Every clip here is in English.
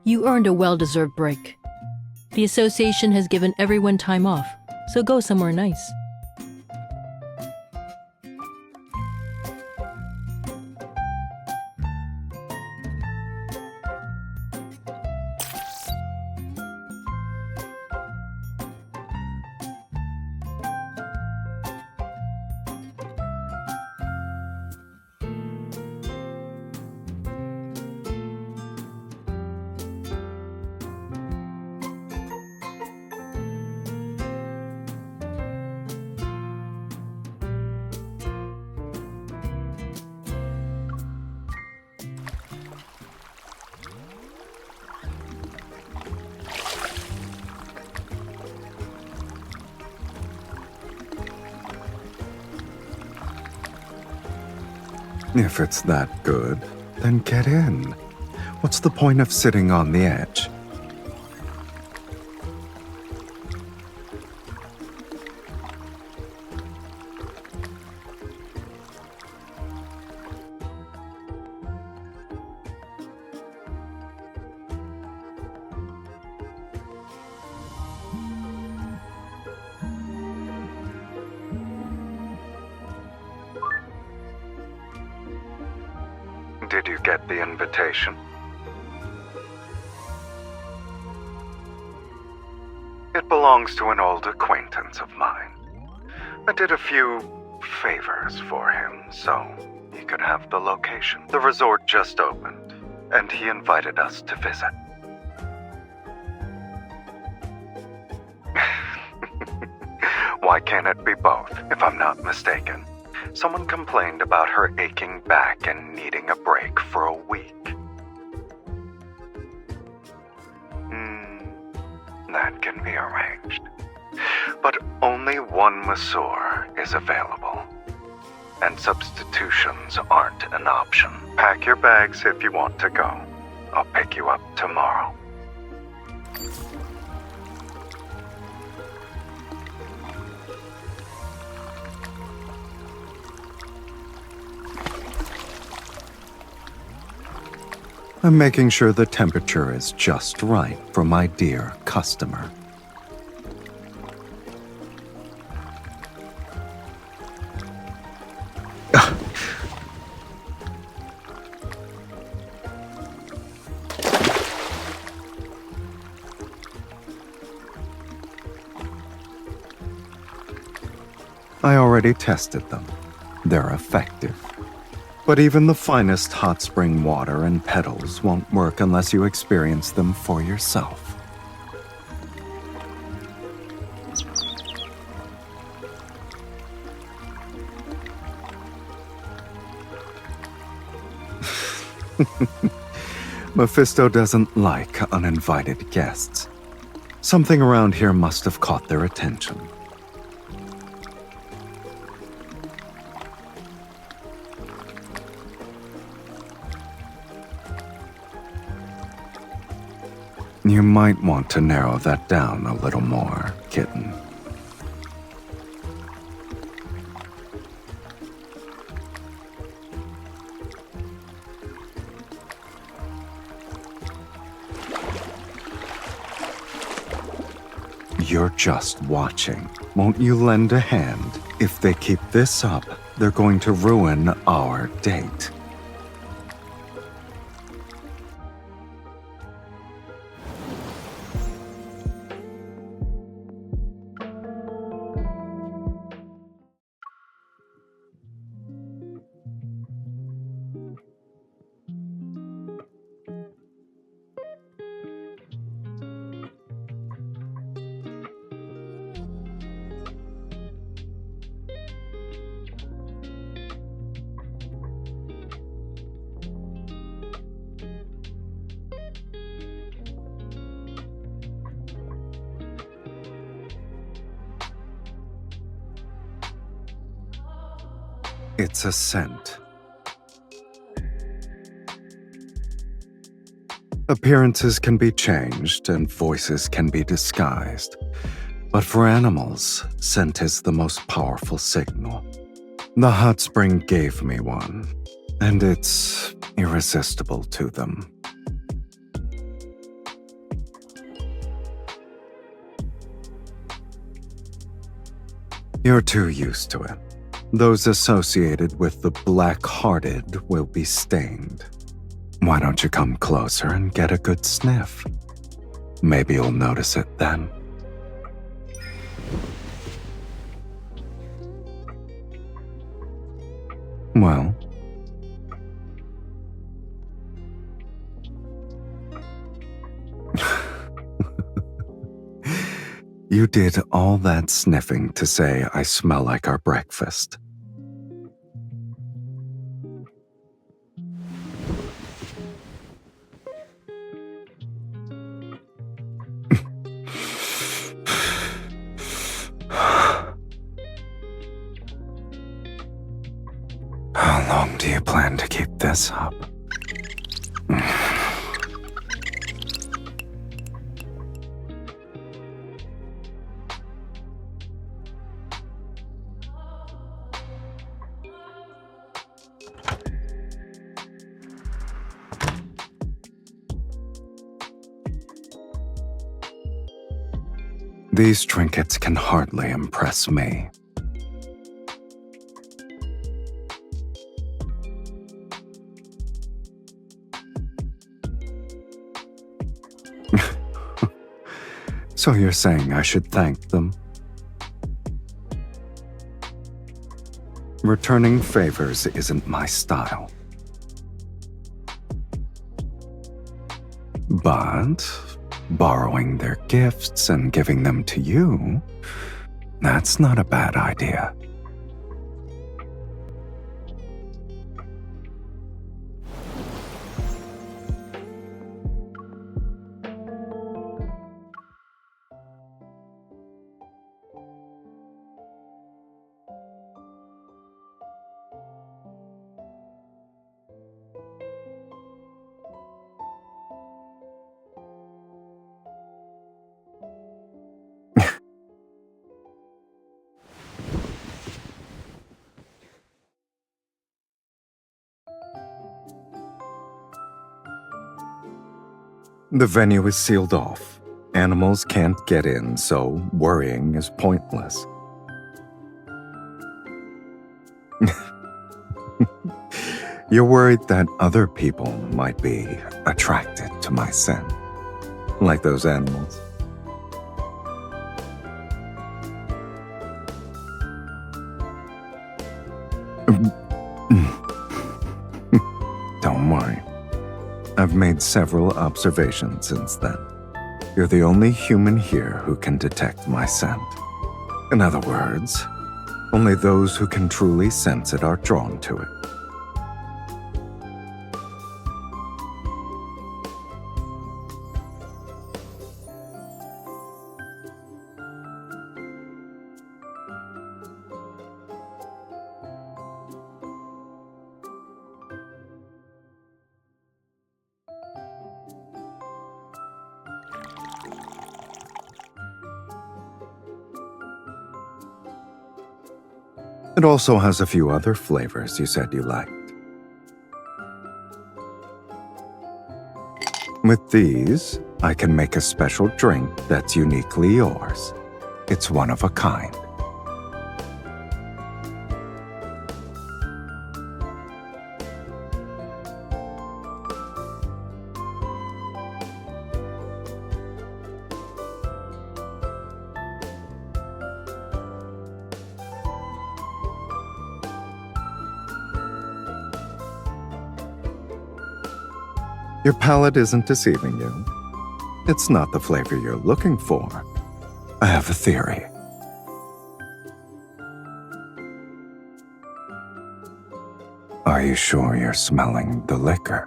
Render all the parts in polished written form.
You earned a well-deserved break. The association has given everyone time off, so go somewhere nice. If it's that good, then get in. What's the point of sitting on the edge? Did you get the invitation? It belongs to an old acquaintance of mine. I did a few favors for him, so he could have the location. The resort just opened, and he invited us to visit. Why can't it be both, if I'm not mistaken? Someone complained about her aching back and needing a break for a week. That can be arranged. But only one masseur is available. And substitutions aren't an option. Pack your bags if you want to go. I'll pick you up tomorrow. I'm making sure the temperature is just right for my dear customer. I already tested them. They're effective. But even the finest hot spring water and petals won't work unless you experience them for yourself. Mephisto doesn't like uninvited guests. Something around here must have caught their attention. You might want to narrow that down a little more, kitten. You're just watching. Won't you lend a hand? If they keep this up, they're going to ruin our date. It's a scent. Appearances can be changed and voices can be disguised. But for animals, scent is the most powerful signal. The hot spring gave me one, and it's irresistible to them. You're too used to it. Those associated with the black-hearted will be stained. Why don't you come closer and get a good sniff? Maybe you'll notice it then. Well, you did all that sniffing to say I smell like our breakfast. How long do you plan to keep this up? These trinkets can hardly impress me. So you're saying I should thank them? Returning favors isn't my style. But borrowing their gifts and giving them to you, that's not a bad idea. The venue is sealed off. Animals can't get in, so worrying is pointless. You're worried that other people might be attracted to my scent, like those animals. Don't worry. I've made several observations since then. You're the only human here who can detect my scent. In other words, only those who can truly sense it are drawn to it. It also has a few other flavors you said you liked. With these, I can make a special drink that's uniquely yours. It's one of a kind. Your palate isn't deceiving you. It's not the flavor you're looking for. I have a theory. Are you sure you're smelling the liquor?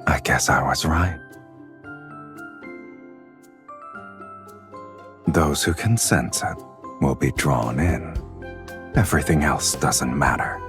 I guess I was right. Those who can sense it will be drawn in. Everything else doesn't matter.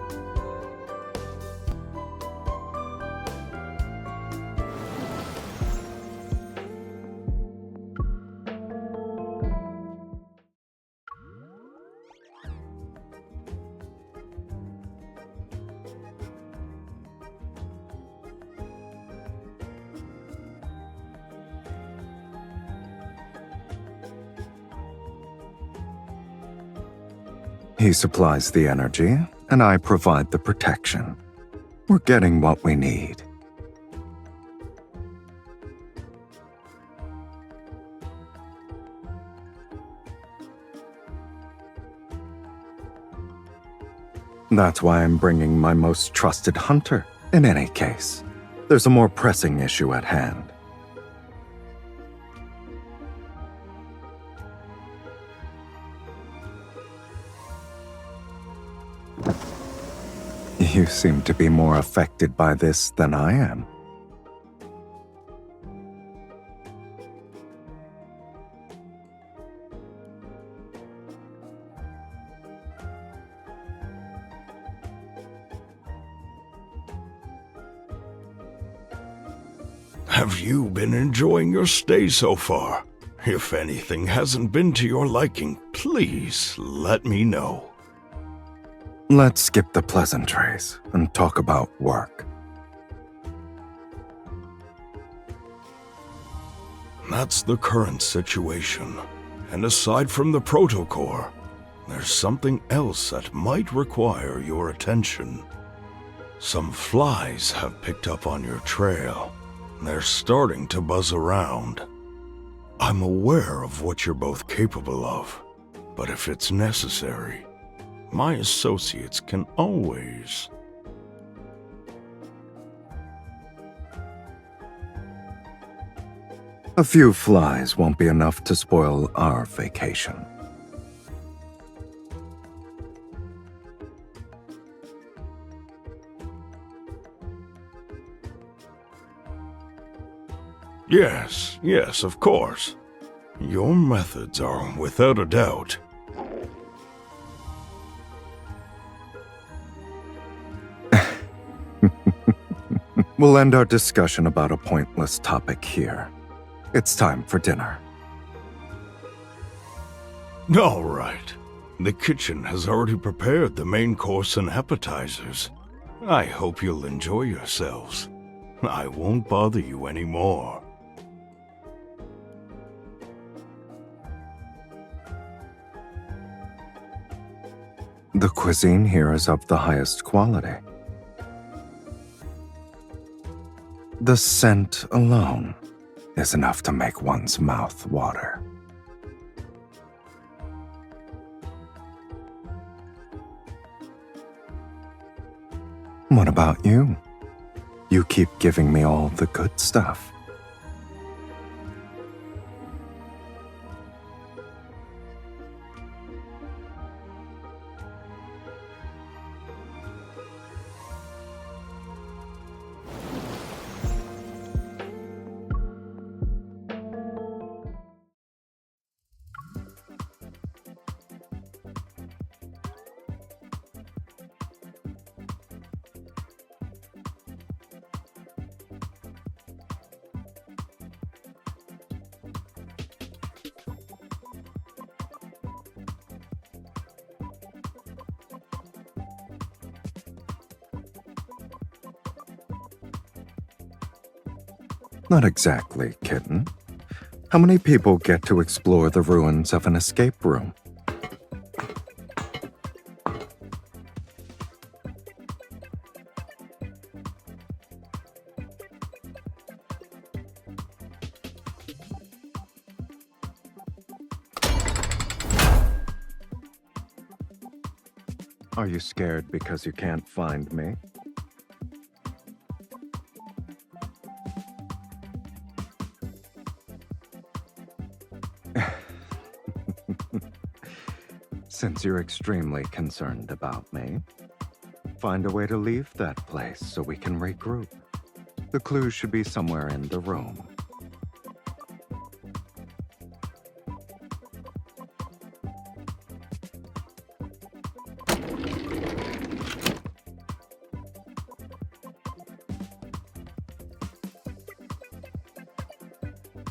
He supplies the energy, and I provide the protection. We're getting what we need. That's why I'm bringing my most trusted hunter, in any case. There's a more pressing issue at hand. You seem to be more affected by this than I am. Have you been enjoying your stay so far? If anything hasn't been to your liking, please let me know. Let's skip the pleasantries and talk about work. That's the current situation. And aside from the protocore, there's something else that might require your attention. Some flies have picked up on your trail. They're starting to buzz around. I'm aware of what you're both capable of, but if it's necessary, my associates can always... A few flies won't be enough to spoil our vacation. Yes, of course. Your methods are without a doubt. We'll end our discussion about a pointless topic here. It's time for dinner. All right. The kitchen has already prepared the main course and appetizers. I hope you'll enjoy yourselves. I won't bother you anymore. The cuisine here is of the highest quality. The scent alone is enough to make one's mouth water. What about you? You keep giving me all the good stuff. Not exactly, kitten. How many people get to explore the ruins of an escape room? Are you scared because you can't find me? Since you're extremely concerned about me, find a way to leave that place so we can regroup. The clue should be somewhere in the room.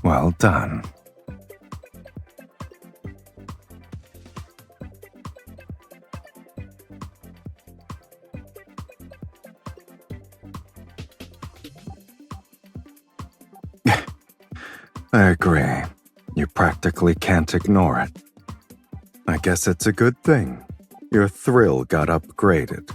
Well done. I agree. You practically can't ignore it. I guess it's a good thing. Your thrill got upgraded.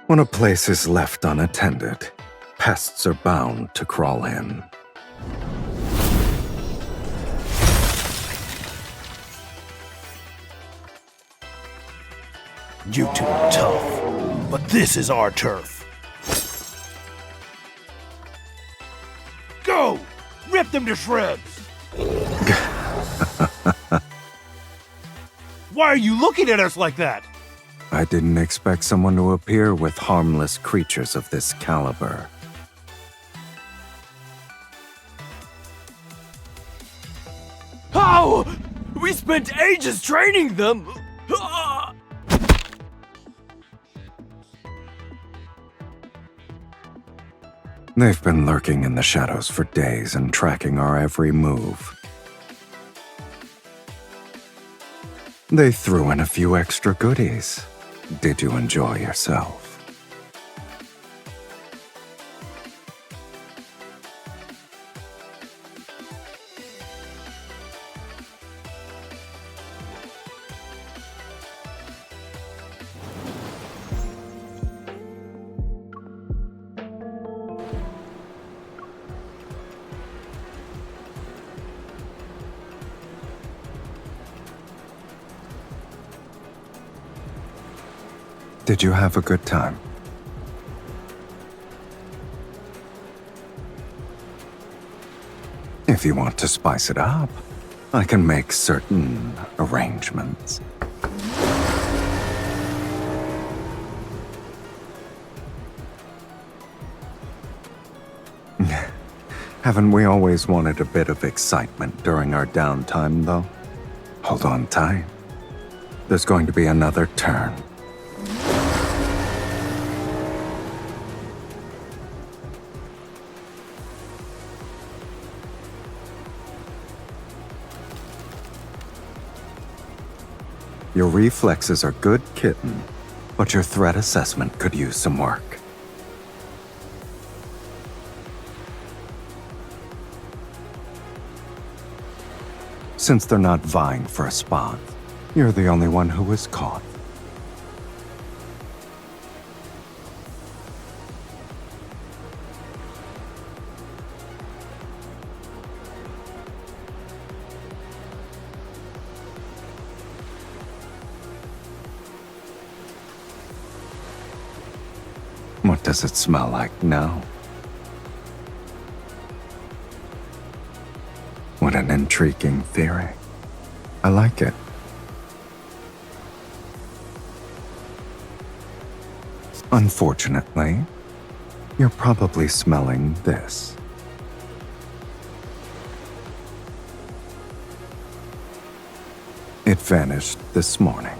When a place is left unattended, pests are bound to crawl in. You two are tough, but this is our turf. Go! Rip them to shreds! Why are you looking at us like that? I didn't expect someone to appear with harmless creatures of this caliber. How? We spent ages training them! They've been lurking in the shadows for days and tracking our every move. They threw in a few extra goodies. Did you enjoy yourself? Did you have a good time? If you want to spice it up, I can make certain arrangements. Haven't we always wanted a bit of excitement during our downtime, though? Hold on tight. There's going to be another turn. Your reflexes are good, kitten, but your threat assessment could use some work. Since they're not vying for a spot, you're the only one who was caught. What does it smell like now? What an intriguing theory. I like it. Unfortunately, you're probably smelling this. It vanished this morning.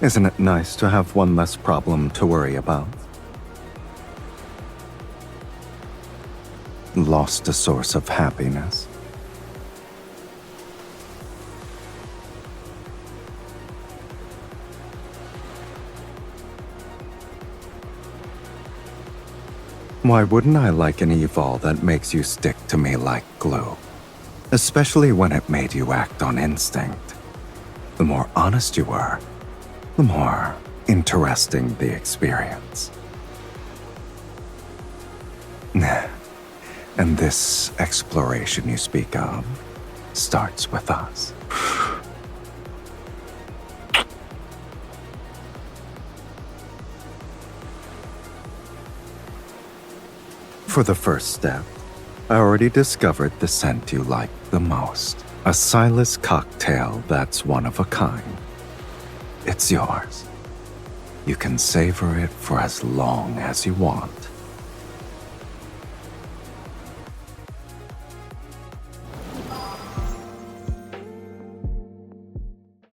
Isn't it nice to have one less problem to worry about? Lost a source of happiness. Why wouldn't I like an evil that makes you stick to me like glue? Especially when it made you act on instinct. The more honest you were, the more interesting the experience. And this exploration you speak of starts with us. For the first step, I already discovered the scent you like the most. A Sylus cocktail that's one of a kind. It's yours. You can savor it for as long as you want.